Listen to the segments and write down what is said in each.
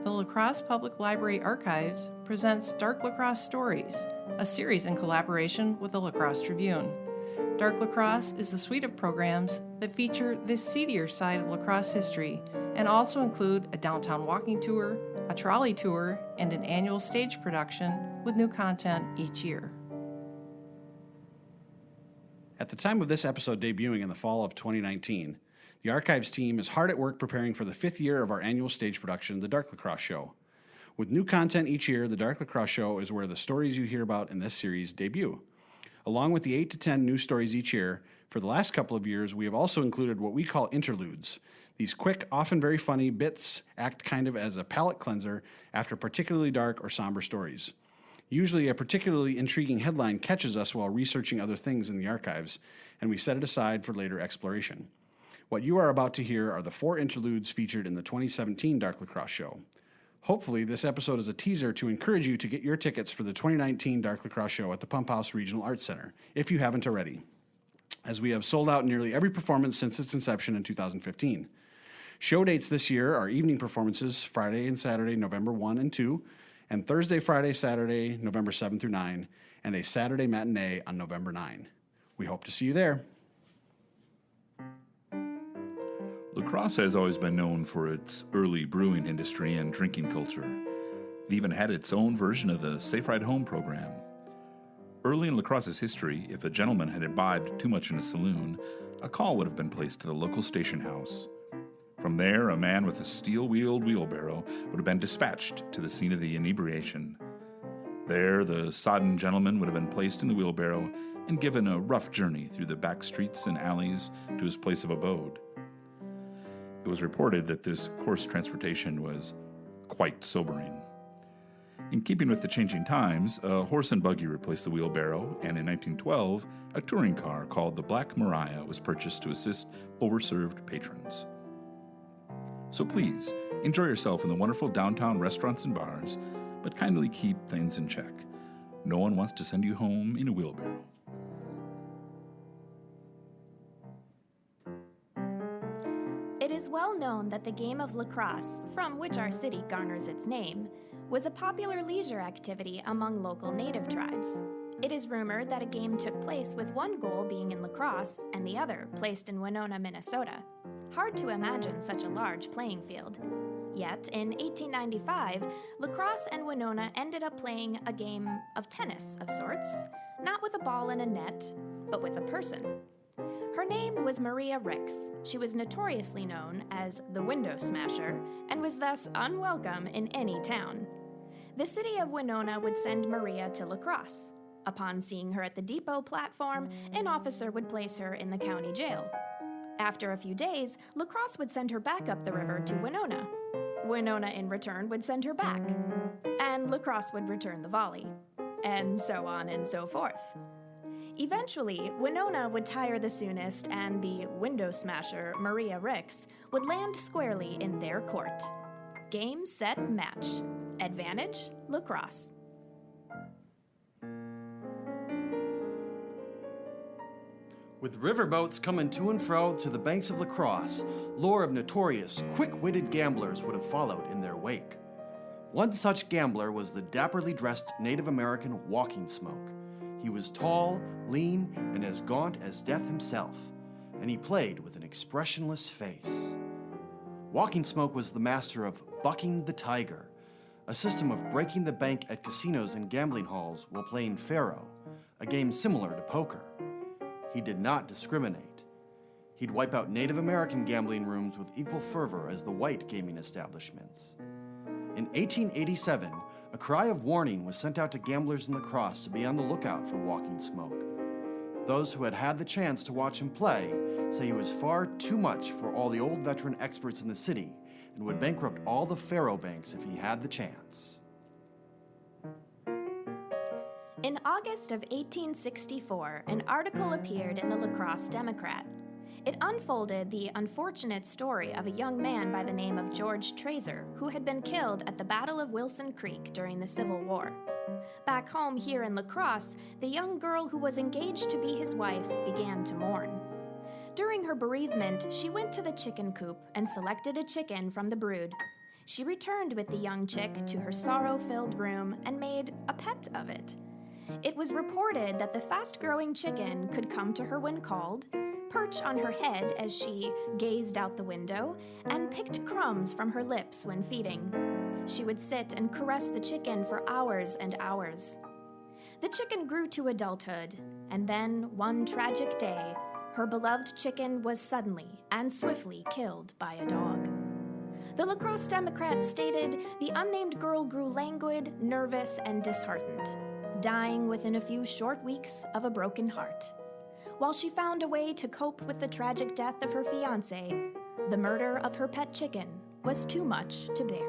the Lacrosse Public Library Archives presents Dark La Crosse Stories, a series in collaboration with the Lacrosse Tribune. Dark La Crosse is a suite of programs that feature the seedier side of lacrosse history and also include a downtown walking tour, a trolley tour, and an annual stage production with new content each year. At the time of this episode debuting in the fall of 2019, the Archives team is hard at work preparing for the 5th year of our annual stage production, the Dark La Crosse Show. With new content each year, the Dark La Crosse Show is where the stories you hear about in this series debut. Along with the 8 to 10 new stories each year, for the last couple of years, we have also included what we call interludes. These quick, often very funny bits act kind of as a palate cleanser after particularly dark or somber stories. Usually a particularly intriguing headline catches us while researching other things in the archives, and we set it aside for later exploration. What you are about to hear are the 4 interludes featured in the 2017 Dark La Crosse Show. Hopefully, this episode is a teaser to encourage you to get your tickets for the 2019 Dark La Crosse Show at the Pump House Regional Arts Center, if you haven't already, as we have sold out nearly every performance since its inception in 2015. Show dates this year are evening performances Friday and Saturday, November 1 and 2, and Thursday, Friday, Saturday, November 7 through 9, and a Saturday matinee on November 9. We hope to see you there. Lacrosse has always been known for its early brewing industry and drinking culture. It even had its own version of the Safe Ride Home program. Early in Lacrosse's history, if a gentleman had imbibed too much in a saloon, a call would have been placed to the local station house. From there, a man with a steel-wheeled wheelbarrow would have been dispatched to the scene of the inebriation. There, the sodden gentleman would have been placed in the wheelbarrow and given a rough journey through the back streets and alleys to his place of abode. It was reported that this coarse transportation was quite sobering. In keeping with the changing times, a horse and buggy replaced the wheelbarrow, and in 1912, a touring car called the Black Maria was purchased to assist overserved patrons. So please, enjoy yourself in the wonderful downtown restaurants and bars, but kindly keep things in check. No one wants to send you home in a wheelbarrow. It is well known that the game of lacrosse, from which our city garners its name, was a popular leisure activity among local native tribes. It is rumored that a game took place with one goal being in Lacrosse and the other placed in Winona, Minnesota. Hard to imagine such a large playing field. Yet, in 1895, Lacrosse and Winona ended up playing a game of tennis of sorts, not with a ball and a net, but with a person. Her name was Maria Ricks. She was notoriously known as the Window Smasher and was thus unwelcome in any town. The city of Winona would send Maria to Lacrosse. Upon seeing her at the depot platform, an officer would place her in the county jail. After a few days, Lacrosse would send her back up the river to Winona. Winona, in return, would send her back. And Lacrosse would return the volley. And so on and so forth. Eventually, Winona would tire the soonest, and the Window Smasher, Maria Ricks, would land squarely in their court. Game, set, match. Advantage, Lacrosse. With riverboats coming to and fro to the banks of Lacrosse, lore of notorious, quick-witted gamblers would have followed in their wake. One such gambler was the dapperly dressed Native American Walking Smoke. He was tall, lean, and as gaunt as death himself, and he played with an expressionless face. Walking Smoke was the master of bucking the tiger, a system of breaking the bank at casinos and gambling halls while playing faro, a game similar to poker. He did not discriminate. He'd wipe out Native American gambling rooms with equal fervor as the white gaming establishments. In 1887, a cry of warning was sent out to gamblers in Lacrosse to be on the lookout for Walking Smoke. Those who had had the chance to watch him play say he was far too much for all the old veteran experts in the city and would bankrupt all the faro banks if he had the chance. In August of 1864, an article appeared in the Lacrosse Democrat. It unfolded the unfortunate story of a young man by the name of George Trazer, who had been killed at the Battle of Wilson Creek during the Civil War. Back home here in Lacrosse, the young girl who was engaged to be his wife began to mourn. During her bereavement, she went to the chicken coop and selected a chicken from the brood. She returned with the young chick to her sorrow-filled room and made a pet of it. It was reported that the fast-growing chicken could come to her when called, perch on her head as she gazed out the window, and picked crumbs from her lips when feeding. She would sit and caress the chicken for hours and hours. The chicken grew to adulthood, and then, one tragic day, her beloved chicken was suddenly and swiftly killed by a dog. The Lacrosse Democrat stated the unnamed girl grew languid, nervous, and disheartened, dying within a few short weeks of a broken heart. While she found a way to cope with the tragic death of her fiancé, the murder of her pet chicken was too much to bear.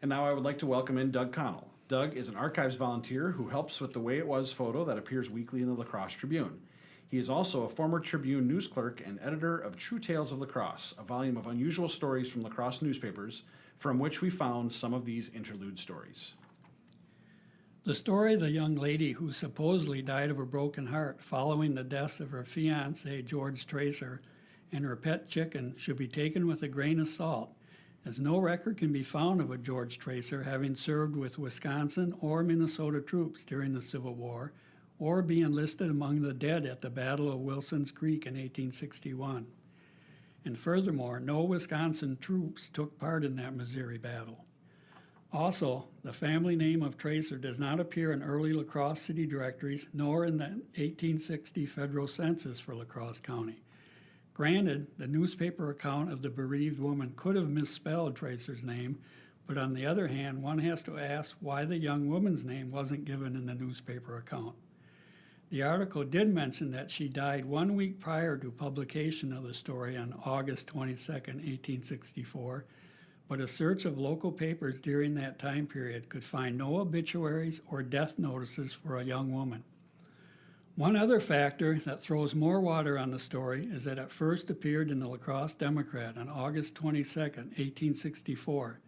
And now I would like to welcome in Doug Connell. Doug is an archives volunteer who helps with the Way It Was photo that appears weekly in the Lacrosse Tribune. He is also a former Tribune news clerk and editor of True Tales of Lacrosse, a volume of unusual stories from Lacrosse newspapers, from which we found some of these interlude stories. The story of the young lady who supposedly died of a broken heart following the deaths of her fiancé, George Tracer, and her pet chicken should be taken with a grain of salt, as no record can be found of a George Tracer having served with Wisconsin or Minnesota troops during the Civil War, or be enlisted among the dead at the Battle of Wilson's Creek in 1861. And furthermore, no Wisconsin troops took part in that Missouri battle. Also, the family name of Tracer does not appear in early Lacrosse city directories, nor in the 1860 federal census for Lacrosse County. Granted, the newspaper account of the bereaved woman could have misspelled Tracer's name, but on the other hand, one has to ask why the young woman's name wasn't given in the newspaper account. The article did mention that she died 1 week prior to publication of the story on August 22, 1864, but a search of local papers during that time period could find no obituaries or death notices for a young woman. One other factor that throws more water on the story is that it first appeared in the Lacrosse Democrat on August 22, 1864,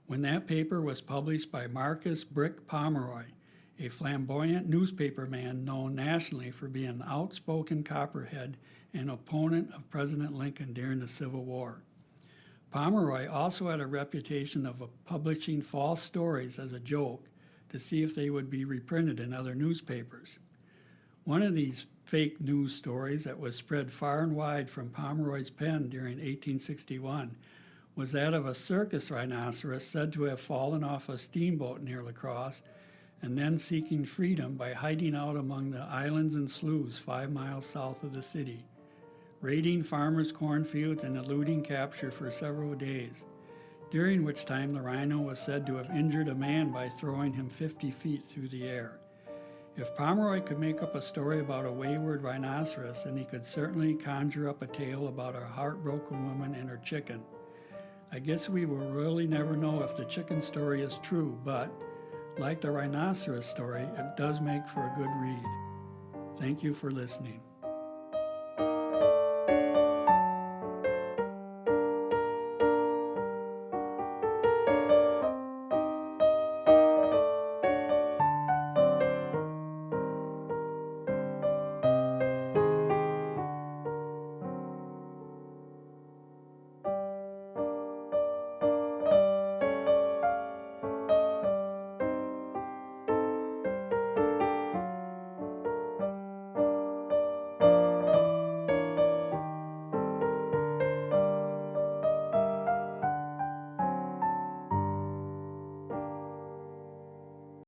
when that paper was published by Marcus Brick Pomeroy, a flamboyant newspaperman known nationally for being an outspoken copperhead and opponent of President Lincoln during the Civil War. Pomeroy also had a reputation of publishing false stories as a joke to see if they would be reprinted in other newspapers. One of these fake news stories that was spread far and wide from Pomeroy's pen during 1861 was that of a circus rhinoceros said to have fallen off a steamboat near Lacrosse and then seeking freedom by hiding out among the islands and sloughs 5 miles south of the city, raiding farmers' cornfields and eluding capture for several days, during which time the rhino was said to have injured a man by throwing him 50 feet through the air. If Pomeroy could make up a story about a wayward rhinoceros, then he could certainly conjure up a tale about a heartbroken woman and her chicken. I guess we will really never know if the chicken story is true, but, like the rhinoceros story, it does make for a good read. Thank you for listening.